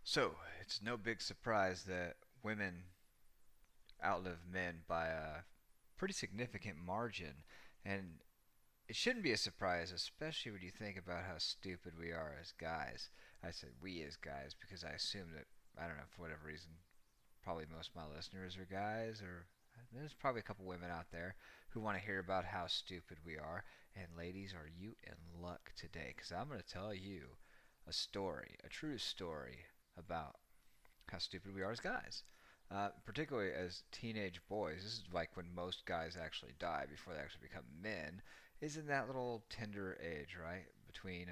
So, it's no big surprise that women outlive men by a pretty significant margin. And it shouldn't be a surprise, especially when you think about how stupid we are as guys. I said we as guys because I assume that, I don't know, for whatever reason, probably most of my listeners are guys, or there's probably a couple women out there who want to hear about how stupid we are. And ladies, are you in luck today? Because I'm going to tell you a story, a true story about how stupid we are as guys. Particularly as teenage boys. This is like when most guys actually die before they actually become men. Is in that little tender age, right? Between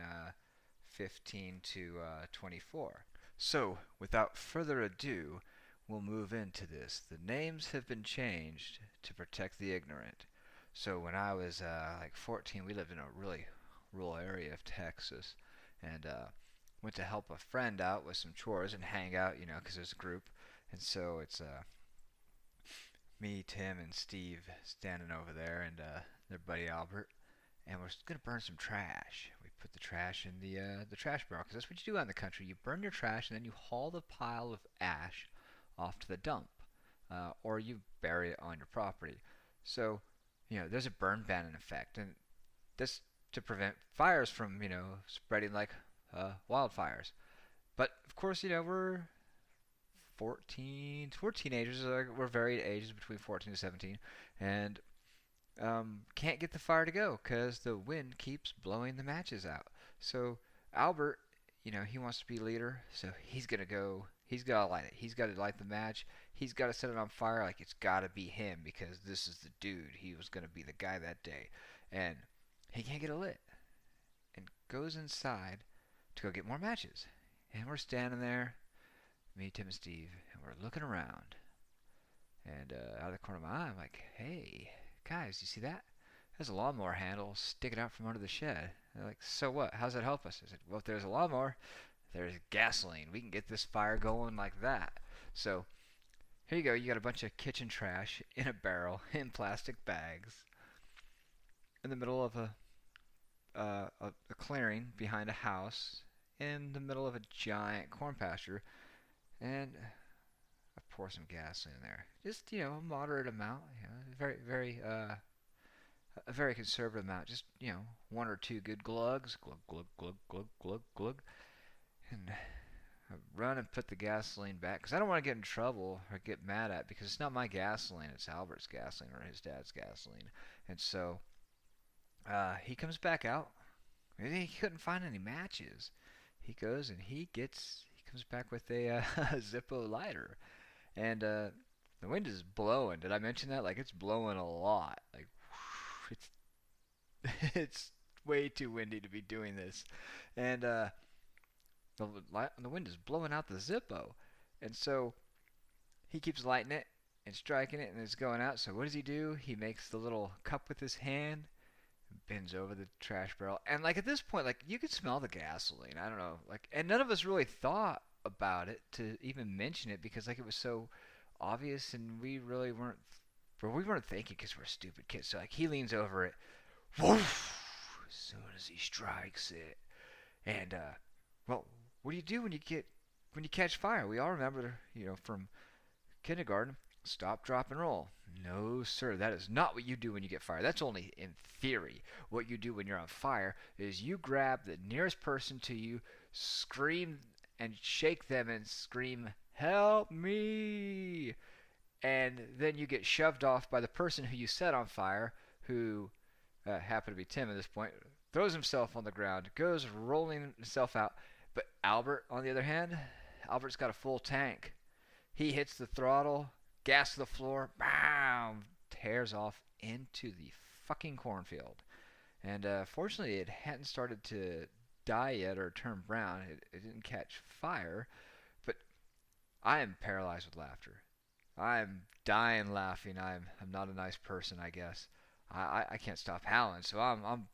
15 to 24. So, without further ado, we'll move into this. The names have been changed to protect the ignorant. So, when I was like 14, we lived in a really rural area of Texas, and went to help a friend out with some chores and hang out, because there's a group. And so it's me, Tim, and Steve standing over there, and their buddy Albert, and we're gonna burn some trash. We put the trash in the trash barrel because that's what you do out in the country. You burn your trash and then you haul the pile of ash off to the dump, or you bury it on your property. So, there's a burn ban in effect, and this to prevent fires from spreading like wildfires. But of course, we're 14. We're teenagers. We're varied ages between 14 to 17, and can't get the fire to go because the wind keeps blowing the matches out. So Albert, he wants to be leader, so he's gonna go. He's gotta light it. He's gotta light the match. He's gotta set it on fire. Like it's gotta be him because this is the dude. He was gonna be the guy that day, and he can't get it lit. And goes inside to go get more matches. And we're standing there, me, Tim, and Steve, and we're looking around. And out of the corner of my eye, I'm like, hey, guys, you see that? There's a lawnmower handle sticking out from under the shed. They're like, so what? How's that help us? I said, well, if there's a lawnmower, there's gasoline. We can get this fire going like that. So here you go. You got a bunch of kitchen trash in a barrel in plastic bags in the middle of a clearing behind a house in the middle of a giant corn pasture, and I pour some gas in there. Just a moderate amount. Very very a very conservative amount. Just one or two good glugs, glug glug glug glug glug glug, and I run and put the gasoline back because I don't want to get in trouble or get mad at because it's not my gasoline. It's Albert's gasoline or his dad's gasoline, and so he comes back out. He couldn't find any matches. He goes and he comes back with a Zippo lighter, and the wind is blowing. Did I mention that? Like it's blowing a lot. Like it's it's way too windy to be doing this, and the wind is blowing out the Zippo, and so he keeps lighting it and striking it, and it's going out. So what does he do? He makes the little cup with his hand, bends over the trash barrel, and like at this point, like you could smell the gasoline. I don't know, like, and none of us really thought about it to even mention it because like it was so obvious, and we really weren't. But we weren't thinking because we're stupid kids. So like he leans over it, woof, as soon as he strikes it, and well, what do you do when you catch fire? We all remember, from kindergarten, stop, drop, and roll. No, sir, that is not what you do when you get fired. That's only in theory. What you do when you're on fire is you grab the nearest person to you, scream and shake them and scream, help me! And then you get shoved off by the person who you set on fire, who happened to be Tim at this point, throws himself on the ground, goes rolling himself out. But Albert, on the other hand, Albert's got a full tank. He hits the throttle, gas to the floor, bam, tears off into the fucking cornfield. And fortunately, it hadn't started to die yet or turn brown. It didn't catch fire, but I am paralyzed with laughter. I'm dying laughing. I'm not a nice person, I guess. I can't stop howling, so I'm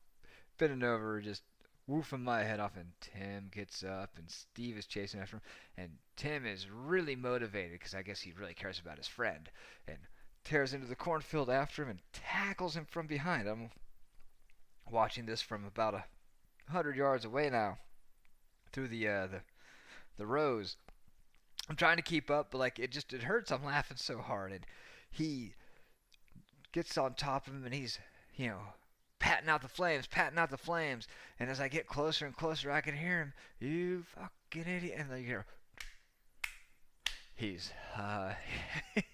bending over, just woofing my head off, and Tim gets up, and Steve is chasing after him, and Tim is really motivated because I guess he really cares about his friend, and tears into the cornfield after him and tackles him from behind. I'm watching this from about 100 yards away now through the rows, I'm trying to keep up, but like it hurts. I'm laughing so hard, and he gets on top of him, and he's you know patting out the flames. And as I get closer and closer, I can hear him. You fucking idiot! And then you hear he's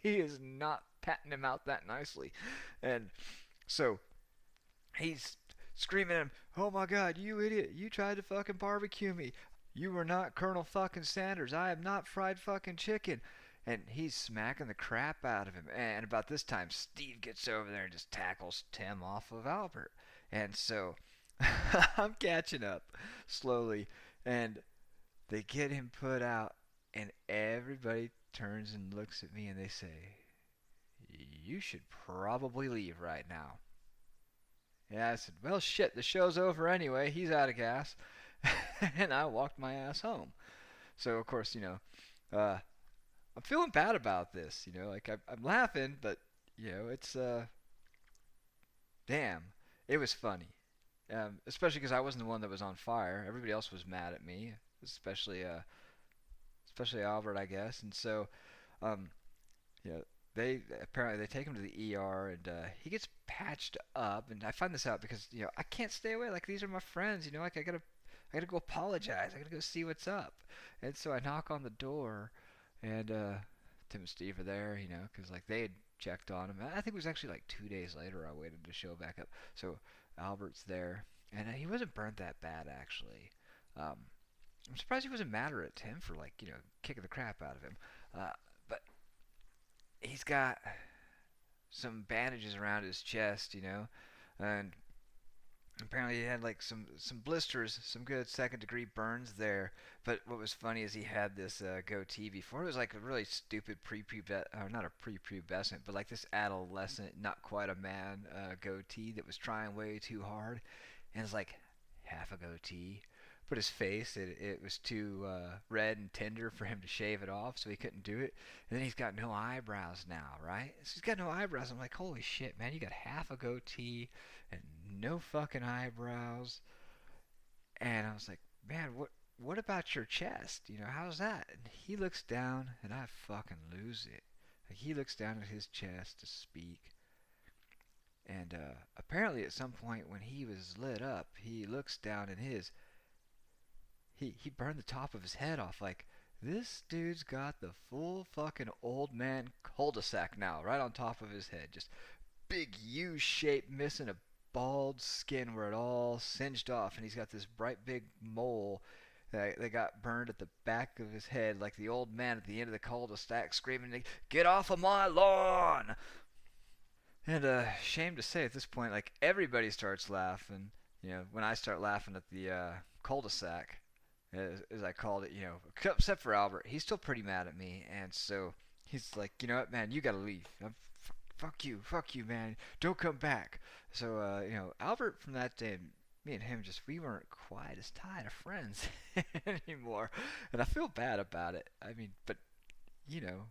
he is not patting him out that nicely, and so he's screaming at him, "Oh my God, you idiot! You tried to fucking barbecue me. You were not Colonel fucking Sanders. I am not fried fucking chicken." And he's smacking the crap out of him. And about this time, Steve gets over there and just tackles Tim off of Albert. And so I'm catching up slowly, and they get him put out, and everybody turns and looks at me and they say, "You should probably leave right now." Yeah, I said, "Well, shit, the show's over anyway. He's out of gas." And I walked my ass home. So, of course, uh, I'm feeling bad about this. Like I'm laughing, but, it's, damn, it was funny. Especially because I wasn't the one that was on fire. Everybody else was mad at me, especially Albert, I guess. And so, um, you know, they take him to the ER, and he gets patched up. And I find this out because I can't stay away. Like, these are my friends. Like I gotta go apologize. I gotta go see what's up. And so I knock on the door, and Tim and Steve are there. Because like they had checked on him. I think it was actually like 2 days later I waited to show back up. So Albert's there, and he wasn't burnt that bad actually. Um, I'm surprised he wasn't madder at Tim for like kicking the crap out of him. But he's got some bandages around his chest, and apparently he had like some blisters, some good second degree burns there. But what was funny is he had this goatee before. It was like a really stupid or not a prepubescent, but like this adolescent, not quite a man goatee that was trying way too hard, and it's like half a goatee. But his face, it was too red and tender for him to shave it off, so he couldn't do it. And then he's got no eyebrows now, right? So he's got no eyebrows. I'm like, holy shit, man, you got half a goatee and no fucking eyebrows. And I was like, man, what about your chest? How's that? And he looks down, and I fucking lose it. Like, he looks down at his chest to speak. And apparently, at some point when he was lit up, he looks down and he burned the top of his head off. Like, this dude's got the full fucking old man cul-de-sac now, right on top of his head. Just big U shape, missing a bald skin where it all singed off, and he's got this bright big mole that got burned at the back of his head, like the old man at the end of the cul-de-sac screaming, "Get off of my lawn!" And shame to say, at this point, like everybody starts laughing. When I start laughing at the cul-de-sac, as I called it, except for Albert, he's still pretty mad at me, and so he's like, "You know what, man, you gotta leave. Fuck you, man. Don't come back." So, Albert from that day, me and him we weren't quite as tight of friends anymore, and I feel bad about it. I mean, but you know,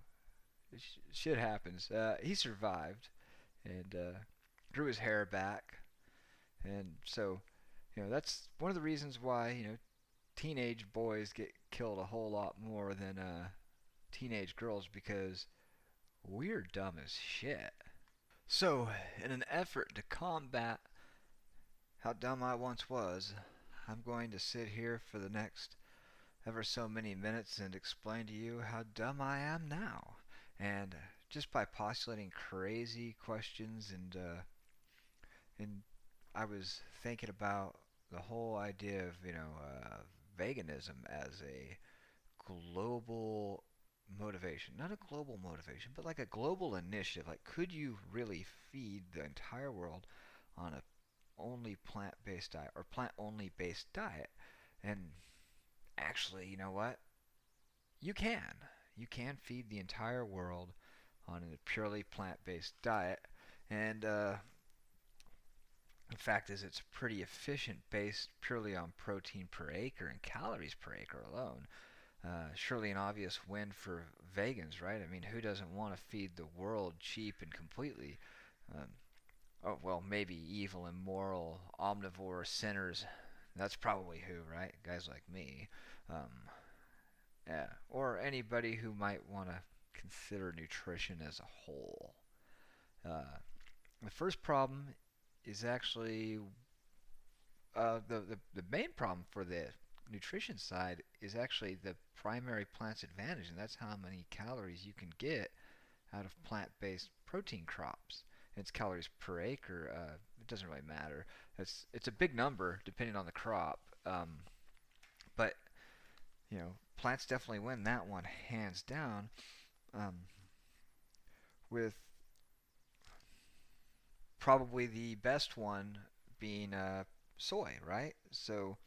shit happens. He survived, and grew his hair back, and so that's one of the reasons why teenage boys get killed a whole lot more than teenage girls, because we're dumb as shit. So, in an effort to combat how dumb I once was, I'm going to sit here for the next ever so many minutes and explain to you how dumb I am now. And just by postulating crazy questions, and I was thinking about the whole idea of veganism as a global motivation. Not a global motivation, but like a global initiative. Like, could you really feed the entire world on a only plant-based diet or plant-only based diet? And actually, you know what? You can. You can feed the entire world on a purely plant-based diet. And the fact is, it's pretty efficient based purely on protein per acre and calories per acre alone. Surely an obvious win for vegans, right? I mean, who doesn't want to feed the world cheap and completely? Um, oh, well, maybe evil, immoral, omnivore sinners. That's probably who, right? Guys like me. Um, Yeah, or anybody who might want to consider nutrition as a whole. Uh, the first problem is actually the main problem for the nutrition side is actually the primary plant's advantage, and that's how many calories you can get out of plant-based protein crops. It's calories per acre. It doesn't really matter. It's a big number depending on the crop, but plants definitely win that one hands down. Um, with probably the best one being soy, right? So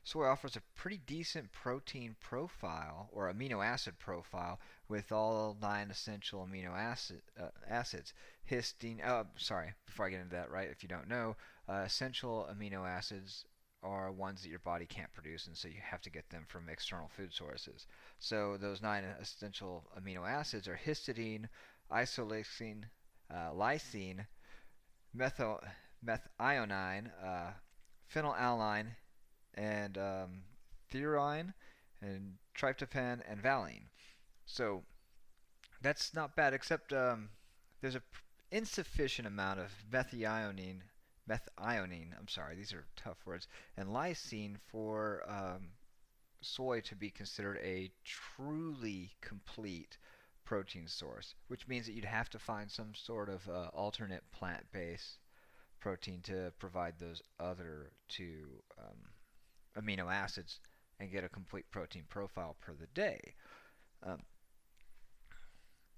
soy offers a pretty decent protein profile or amino acid profile with all 9 essential acids. Histine. Oh, sorry. Before I get into that, right? If you don't know, essential amino acids are ones that your body can't produce, and so you have to get them from external food sources. So those 9 essential amino acids are histidine, isoleucine, lysine, methyl methionine, phenylalanine, and theobromine, and tryptophan, and valine. So that's not bad, except there's a insufficient amount of methionine. I'm sorry, these are tough words, and lysine for soy to be considered a truly complete protein source, which means that you'd have to find some sort of alternate plant-based protein to provide those other two amino acids and get a complete protein profile per the day. Um,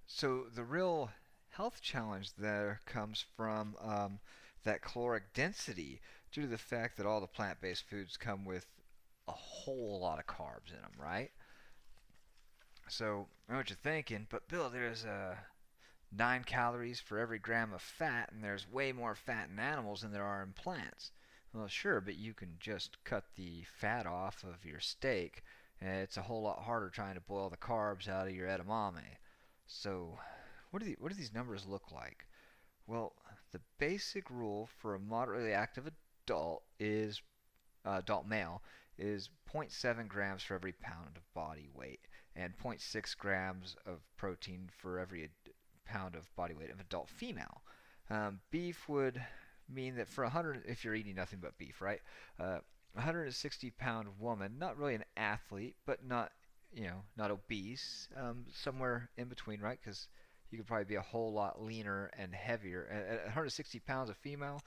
so the real health challenge there comes from that caloric density due to the fact that all the plant-based foods come with a whole lot of carbs in them, right? So I know what you're thinking, but Bill, there's 9 calories for every gram of fat, and there's way more fat in animals than there are in plants. Well, sure, but you can just cut the fat off of your steak, and it's a whole lot harder trying to boil the carbs out of your edamame. So, what do these numbers look like? Well, the basic rule for a moderately active adult male is zero point 0.7 grams for every pound of body weight and zero point 0.6 grams of protein for every pound of body weight of adult female. Beef would mean that for 100, if you're eating nothing but beef, right? 160-pound woman, not really an athlete, but not not obese, somewhere in between, right? Because you could probably be a whole lot leaner and heavier. At 160 pounds, a female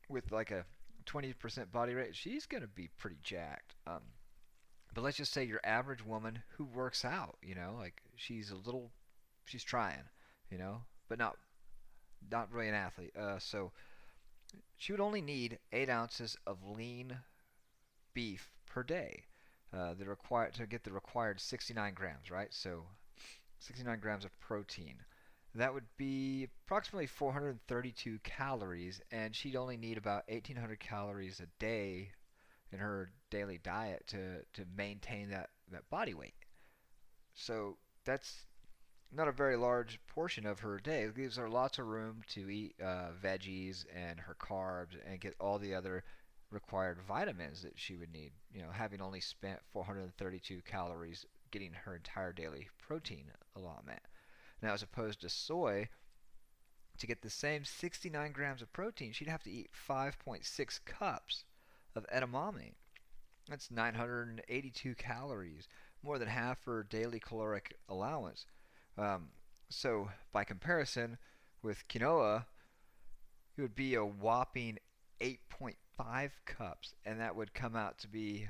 with like a 20% body weight, she's gonna be pretty jacked. But let's just say your average woman who works out, like she's trying, but not really an athlete. So she would only need 8 ounces of lean beef per day. The required to get the required 69 grams, right? So 69 grams of protein. That would be approximately 432 calories, and she'd only need about 1,800 calories a day in her daily diet to maintain that body weight. So that's not a very large portion of her day. It gives her lots of room to eat veggies and her carbs and get all the other required vitamins that she would need. Having only spent 432 calories getting her entire daily protein allotment. Now, as opposed to soy, to get the same 69 grams of protein, she'd have to eat 5.6 cups of edamame. That's 982 calories, more than half her daily caloric allowance. Um, so, by comparison, with quinoa, it would be a whopping 8.5 cups, and that would come out to be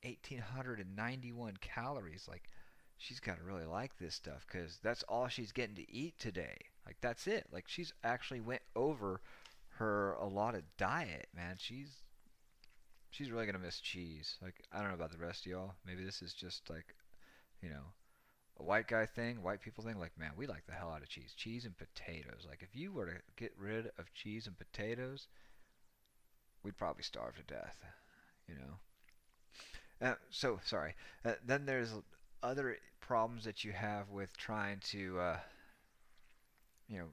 1,891 calories. Like, she's got to really like this stuff because that's all she's getting to eat today. Like, that's it. Like, she's actually went over her allotted diet, man. She's really gonna miss cheese. Like, I don't know about the rest of y'all. Maybe this is just like, you know, a white guy thing, white people thing. Like, man, we like the hell out of cheese. Cheese and potatoes. Like, if you were to get rid of cheese and potatoes, we'd probably starve to death. You so sorry. Then there's other problems that you have with trying to, you know,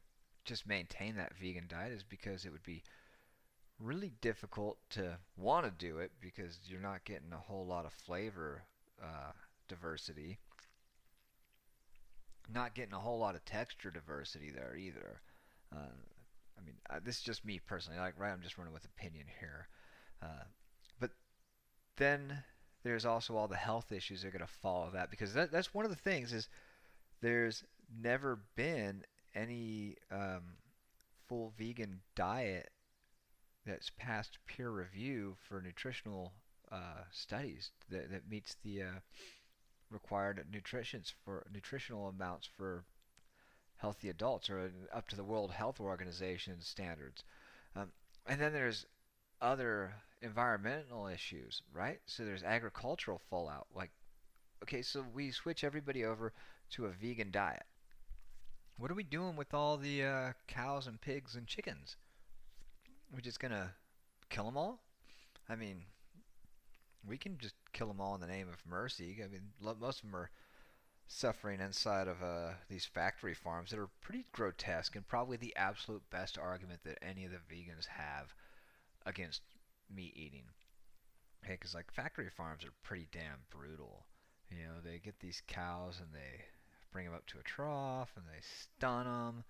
just maintain that vegan diet is because it would be really difficult to want to do it because you're not getting a whole lot of flavor diversity. Not getting a whole lot of texture diversity there either. I mean, this is just me personally. Like, right, I'm just running with opinion here. Uh, but then there's also all the health issues that are going to follow that because that's one of the things is there's never been any full vegan diet that's passed peer review for nutritional studies that meets the required nutritional amounts for healthy adults or up to the World Health Organization standards. Um, and then there's other environmental issues, right? So there's agricultural fallout. Like, okay, so we switch everybody over to a vegan diet. What are we doing with all the cows and pigs and chickens? We're just gonna kill them all? I mean, we can just kill them all in the name of mercy. I mean, most of them are suffering inside of these factory farms that are pretty grotesque and probably the absolute best argument that any of the vegans have against meat eating. Okay, because like factory farms are pretty damn brutal. You know, they get these cows and they bring them up to a trough and they stun them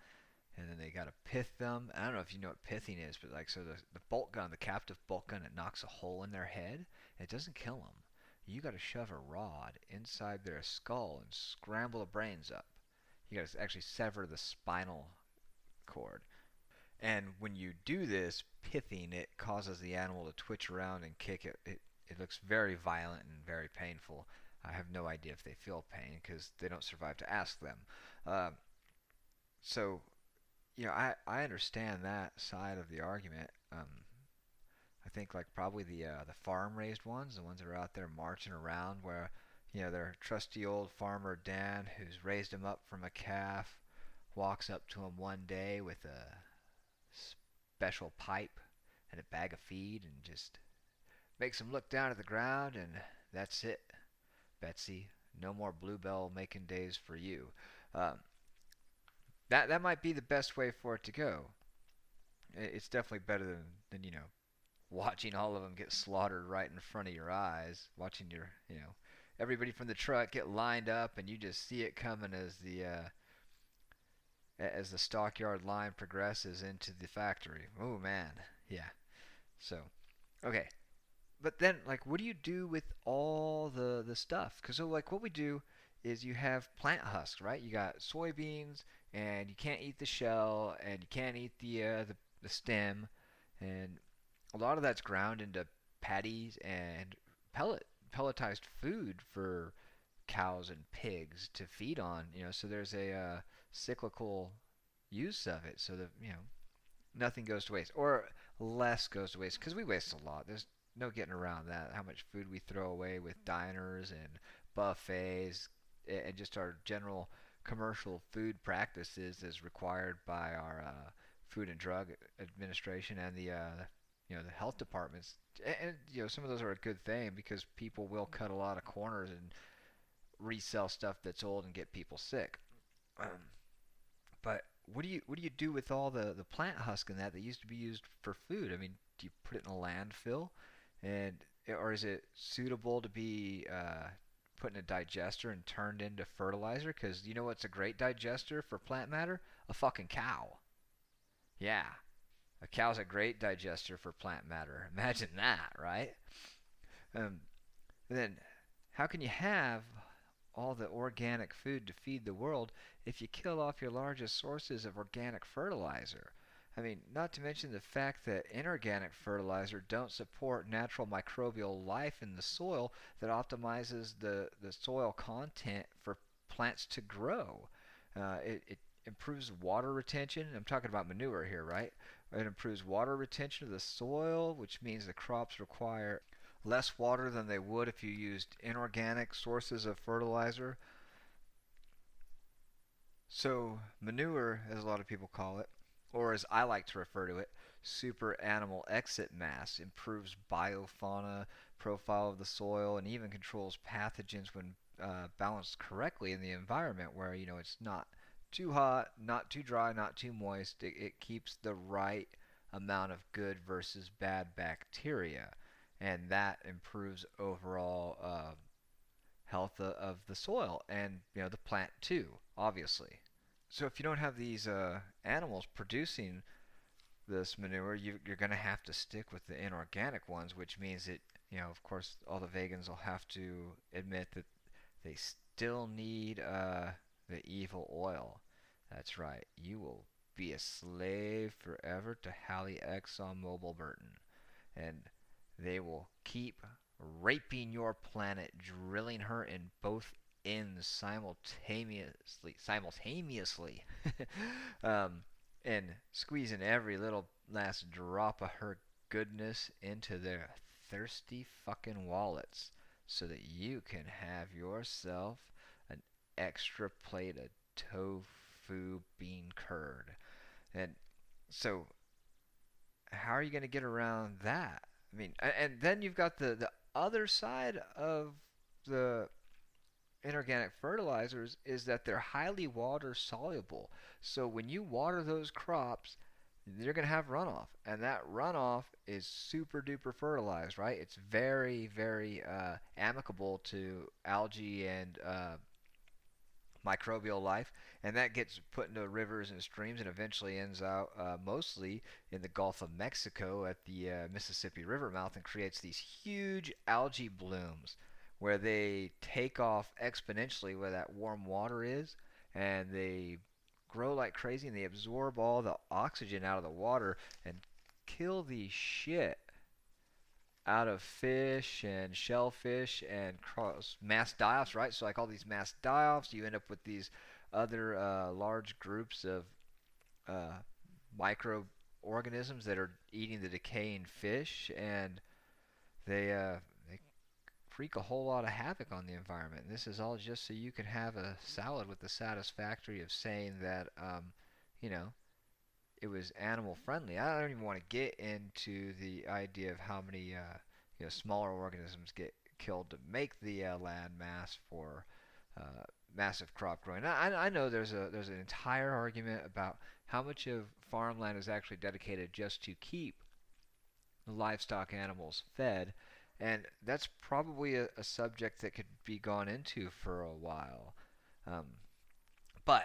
and then they gotta pith them. I don't know if you know what pithing is, but like so the bolt gun, the captive bolt gun, it knocks a hole in their head. It doesn't kill them. You gotta shove a rod inside their skull and scramble the brains up. You gotta actually sever the spinal cord. And when you do this pithing, it causes the animal to twitch around and kick it. It looks very violent and very painful. I have no idea if they feel pain because they don't survive to ask them. Uh, so I understand that side of the argument. I think like probably the farm raised ones, the ones that are out there marching around, where their trusty old farmer Dan, who's raised him up from a calf, walks up to him one day with a special pipe and a bag of feed and just makes him look down at the ground, and that's it, Betsy. No more bluebell making days for you. Um, that might be the best way for it to go. It's definitely better than watching all of them get slaughtered right in front of your eyes, watching your everybody from the truck get lined up, and you just see it coming as the stockyard line progresses into the factory. Oh man, yeah. So okay, but then like, what do you do with all the stuff? Because so like, what we do is you have plant husks, right? You got soybeans, and you can't eat the shell, and you can't eat the stem, and a lot of that's ground into patties and pelletized food for cows and pigs to feed on. So there's a cyclical use of it, so that nothing goes to waste, or less goes to waste, because we waste a lot. There's no getting around that. How much food we throw away with diners and buffets, and just our general commercial food practices as required by our Food and Drug Administration and the health departments. And some of those are a good thing because people will cut a lot of corners and resell stuff that's old and get people sick. Um, but what do you do with all the plant husk and that used to be used for food? I mean, do you put it in a landfill, and or is it suitable to be put in a digester and turned into fertilizer? Because you know what's a great digester for plant matter? A fucking cow. Yeah, a cow's a great digester for plant matter. Imagine that, right? Um, then how can you have all the organic food to feed the world if you kill off your largest sources of organic fertilizer? I mean, not to mention the fact that inorganic fertilizer don't support natural microbial life in the soil that optimizes the soil content for plants to grow. It improves water retention. I'm talking about manure here, right? It improves water retention of the soil, which means the crops require less water than they would if you used inorganic sources of fertilizer. So, manure, as a lot of people call it, or as I like to refer to it, super animal exit mass, improves biofauna profile of the soil and even controls pathogens when balanced correctly in the environment where, it's not too hot, not too dry, not too moist. It keeps the right amount of good versus bad bacteria, and that improves overall health of the soil and the plant too, obviously. So if you don't have these animals producing this manure, you're going to have to stick with the inorganic ones, which means that, of course, all the vegans will have to admit that they still need the evil oil. That's right. You will be a slave forever to Hallie ExxonMobil Burton. And they will keep raping your planet, drilling her in both ends simultaneously, um, and squeezing every little last drop of her goodness into their thirsty fucking wallets so that you can have yourself an extra plate of tofu bean curd. And so how are you going to get around that? I mean, and then you've got the other side of the inorganic fertilizers is that they're highly water soluble. So when you water those crops, you're going to have runoff, and that runoff is super duper fertilized, right? It's very, very amicable to algae and microbial life, and that gets put into rivers and streams and eventually ends out mostly in the Gulf of Mexico at the Mississippi River mouth and creates these huge algae blooms where they take off exponentially where that warm water is, and they grow like crazy and they absorb all the oxygen out of the water and kill the shit out of fish and shellfish and cross mass die-offs, right? So like all these mass die-offs, you end up with these other large groups of uh, microorganisms that are eating the decaying fish, and they wreak a whole lot of havoc on the environment. And this is all just so you can have a salad with the satisfactory of saying that you know it was animal friendly. I don't even want to get into the idea of how many smaller organisms get killed to make the land mass for massive crop growing. I know there's an entire argument about how much of farmland is actually dedicated just to keep the livestock animals fed, and that's probably a subject that could be gone into for a while. Um, but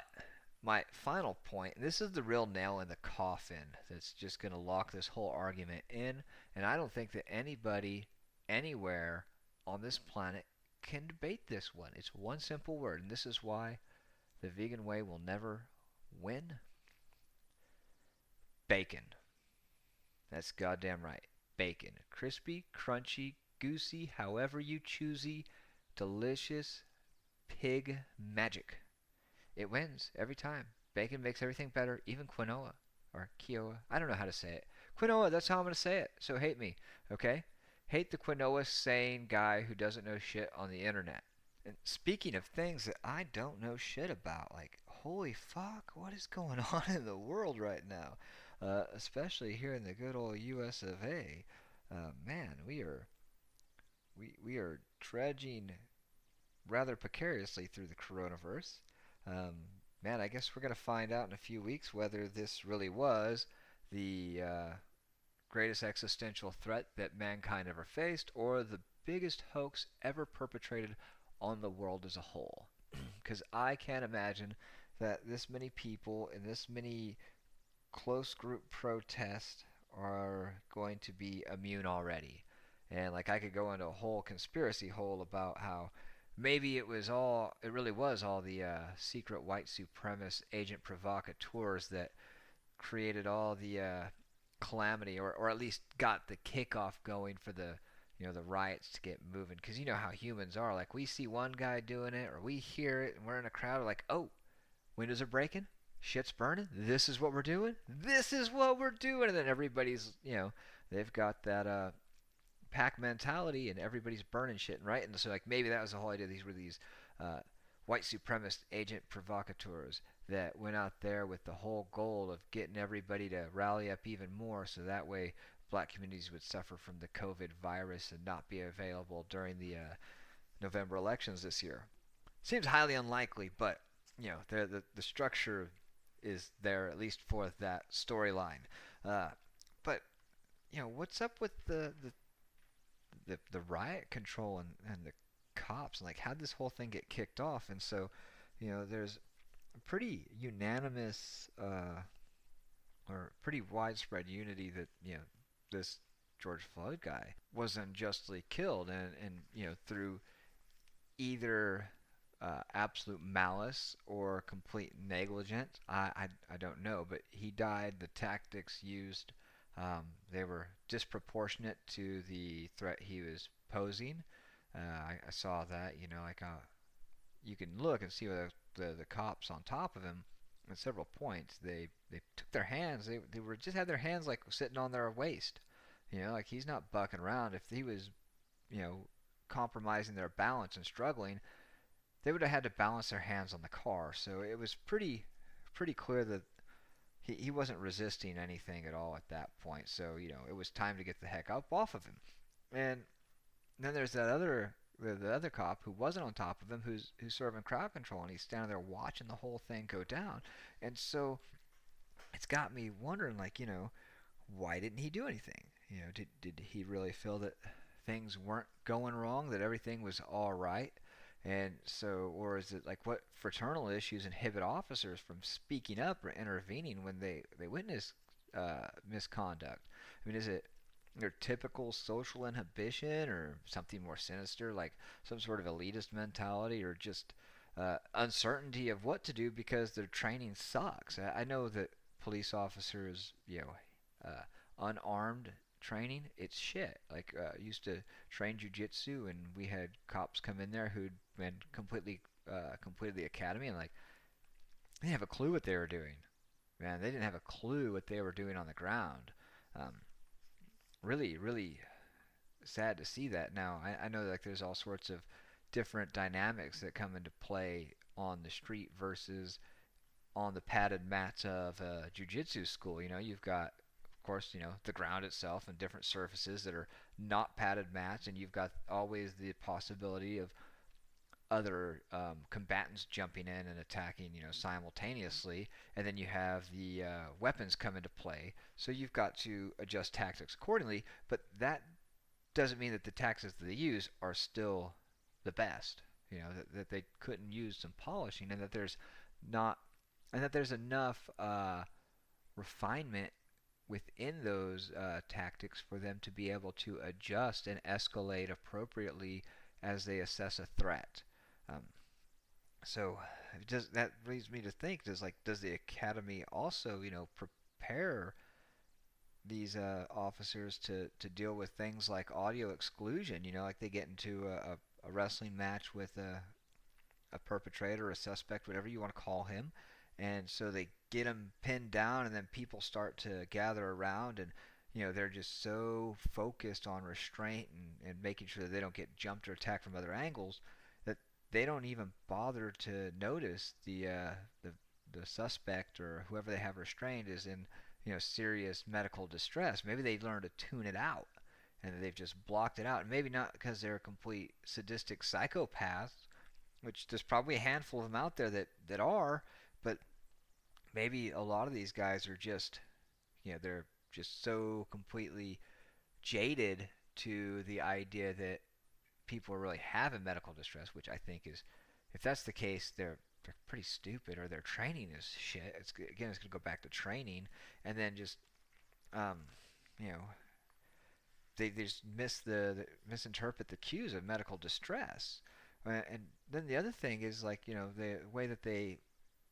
my final point, and this is the real nail in the coffin that's just going to lock this whole argument in, and I don't think that anybody anywhere on this planet can debate this one. It's one simple word, and this is why the vegan way will never win. Bacon. That's goddamn right. Bacon. Crispy, crunchy, goosey, however you choosy, delicious pig magic. It wins every time. Bacon makes everything better, even quinoa or Kiowa. I don't know how to say it. Quinoa, that's how I'm going to say it. So hate me, okay? Hate the quinoa saying guy who doesn't know shit on the internet. And speaking of things that I don't know shit about, like, holy fuck, what is going on in the world right now? Especially here in the good old US of A. Man, we are trudging rather precariously through the coronavirus. Um, Man, I guess we're going to find out in a few weeks whether this really was the greatest existential threat that mankind ever faced or the biggest hoax ever perpetrated on the world as a whole. Because I can't imagine that this many people in this many close group protests are going to be immune already. And like I could go into a whole conspiracy hole about how maybe it really was all the secret white supremacist agent provocateurs that created all the calamity, or at least got the kickoff going for the riots to get moving. Because you know how humans are. Like we see one guy doing it, or we hear it, and we're in a crowd. We're like, oh, windows are breaking, shit's burning. This is what we're doing. This is what we're doing. And then everybody's, they've got that pack mentality, and everybody's burning shit, right? And so like maybe that was the whole idea. These were these white supremacist agent provocateurs that went out there with the whole goal of getting everybody to rally up even more, so that way black communities would suffer from the COVID virus and not be available during the November elections this year. Seems highly unlikely, but the structure is there at least for that storyline. But what's up with the riot control and the cops. Like, how'd this whole thing get kicked off? And so, there's a pretty unanimous or pretty widespread unity that this George Floyd guy was unjustly killed, and through either absolute malice or complete negligence. I don't know, but he died. The tactics used, they were disproportionate to the threat he was posing. I saw that, you can look and see the cops on top of him at several points. They took their hands. They were just had their hands like sitting on their waist. Like he's not bucking around. If he was, you know, compromising their balance and struggling, they would have had to balance their hands on the car. So it was pretty clear that he wasn't resisting anything at all at that point. So it was time to get the heck up off of him. And then there's that other the other cop who wasn't on top of him, who's serving crowd control, and he's standing there watching the whole thing go down. And so it's got me wondering, like, why didn't he do anything? Did he really feel that things weren't going wrong, that everything was all right? And so, or is it like, what fraternal issues inhibit officers from speaking up or intervening when they witness misconduct? I mean, is it their typical social inhibition, or something more sinister, like some sort of elitist mentality, or just uncertainty of what to do because their training sucks? I know that police officers, unarmed training, it's shit. Like, used to train jujitsu, and we had cops come in there who'd been completed the academy, and like they didn't have a clue what they were doing. Man, they didn't have a clue what they were doing on the ground. Um, really, really sad to see that. Now, I know like there's all sorts of different dynamics that come into play on the street versus on the padded mats of a jiu-jitsu school. You've got, of course, the ground itself and different surfaces that are not padded mats, and you've got always the possibility of other combatants jumping in and attacking, simultaneously, and then you have the weapons come into play. So you've got to adjust tactics accordingly, but that doesn't mean that the tactics that they use are still the best. That they couldn't use some polishing, and that not, there's enough refinement within those tactics for them to be able to adjust and escalate appropriately as they assess a threat. Um, so that leads me to think: does the academy also prepare these officers to deal with things like audio exclusion? Like they get into a wrestling match with a perpetrator, a suspect, whatever you want to call him, and so they get him pinned down, and then people start to gather around, and they're just so focused on restraint and making sure that they don't get jumped or attacked from other angles that they don't even bother to notice the suspect or whoever they have restrained is in serious medical distress. Maybe they learn to tune it out, and they've just blocked it out. And maybe not because they're complete sadistic psychopaths, which there's probably a handful of them out there that are, but maybe a lot of these guys are just, they're just so completely jaded to the idea that people are really having medical distress, which I think is, if that's the case, they're pretty stupid, or their training is shit. It's going to go back to training, and then just, um, you know, they just misinterpret the cues of medical distress. And then the other thing is, like, the way that they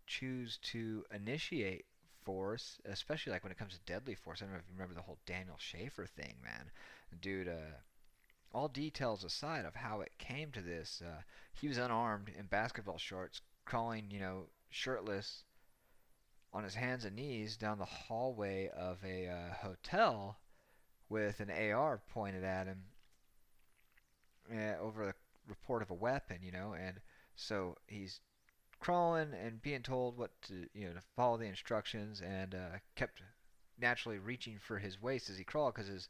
choose to initiate force, especially like when it comes to deadly force. I don't know if you remember the whole Daniel Schaefer thing, man. Dude, all details aside of how it came to this, he was unarmed in basketball shorts, crawling, shirtless on his hands and knees down the hallway of a hotel with an AR pointed at him, over the report of a weapon, and so he's crawling and being told what to follow the instructions, and kept naturally reaching for his waist as he crawled, because his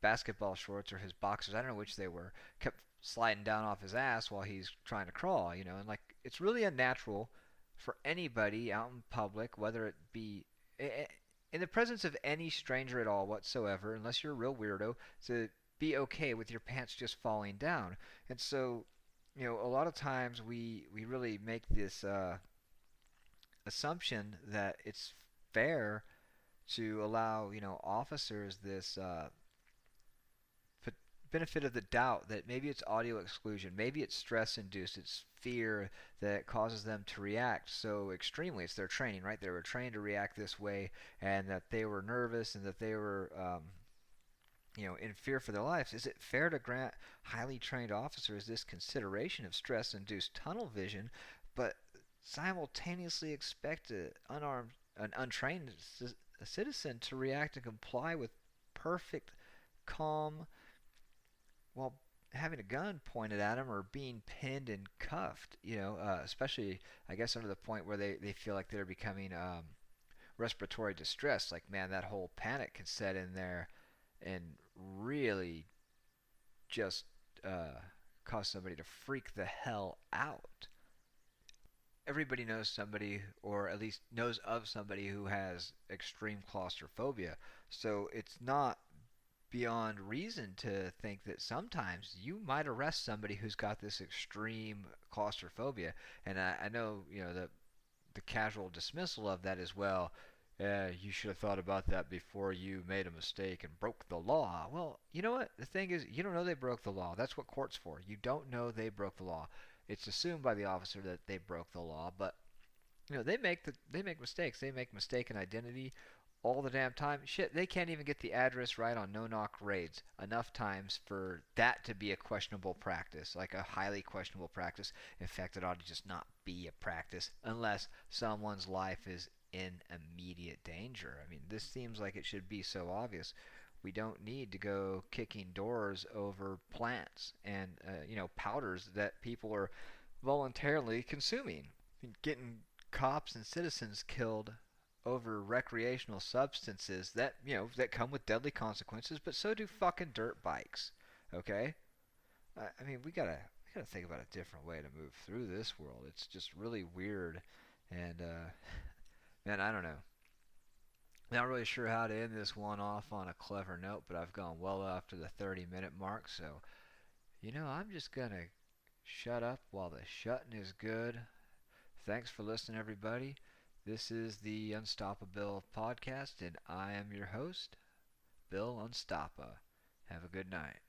basketball shorts, or his boxers, I don't know which they were, kept sliding down off his ass while he's trying to crawl, and like, it's really unnatural for anybody out in public, whether it be in the presence of any stranger at all whatsoever, unless you're a real weirdo, to be okay with your pants just falling down. And so, a lot of times we really make this assumption that it's fair to allow officers this benefit of the doubt that maybe it's audio exclusion, maybe it's stress induced, it's fear that causes them to react so extremely. It's their training, right? They were trained to react this way, and that they were nervous and that they were in fear for their lives. Is it fair to grant highly trained officers this consideration of stress induced tunnel vision, but simultaneously expect an untrained citizen to react and comply with perfect calm while having a gun pointed at them or being pinned and cuffed, especially, I guess, under the point where they feel like they're becoming respiratory distress. Like, man, that whole panic can set in there and really just cause somebody to freak the hell out. Everybody knows somebody, or at least knows of somebody, who has extreme claustrophobia. So it's not beyond reason to think that sometimes you might arrest somebody who's got this extreme claustrophobia. And I know, the casual dismissal of that as well. You should have thought about that before you made a mistake and broke the law. Well, you know what? The thing is, you don't know they broke the law. That's what court's for. You don't know they broke the law. It's assumed by the officer that they broke the law, but they make mistakes. They make mistaken identity all the damn time. Shit, they can't even get the address right on no-knock raids enough times for that to be a questionable practice, like a highly questionable practice. In fact, it ought to just not be a practice unless someone's life is in immediate danger. I mean, this seems like it should be so obvious. We don't need to go kicking doors over plants and powders that people are voluntarily consuming. I mean, getting cops and citizens killed over recreational substances that come with deadly consequences, but so do fucking dirt bikes. Okay? I mean, we gotta think about a different way to move through this world. It's just really weird, and man, I don't know. Not really sure how to end this one off on a clever note, but I've gone well after the 30-minute mark, so I'm just gonna shut up while the shutting is good. Thanks for listening, everybody. This is the UnStoppaBill podcast, and I am your host, Bill Unstoppa. Have a good night.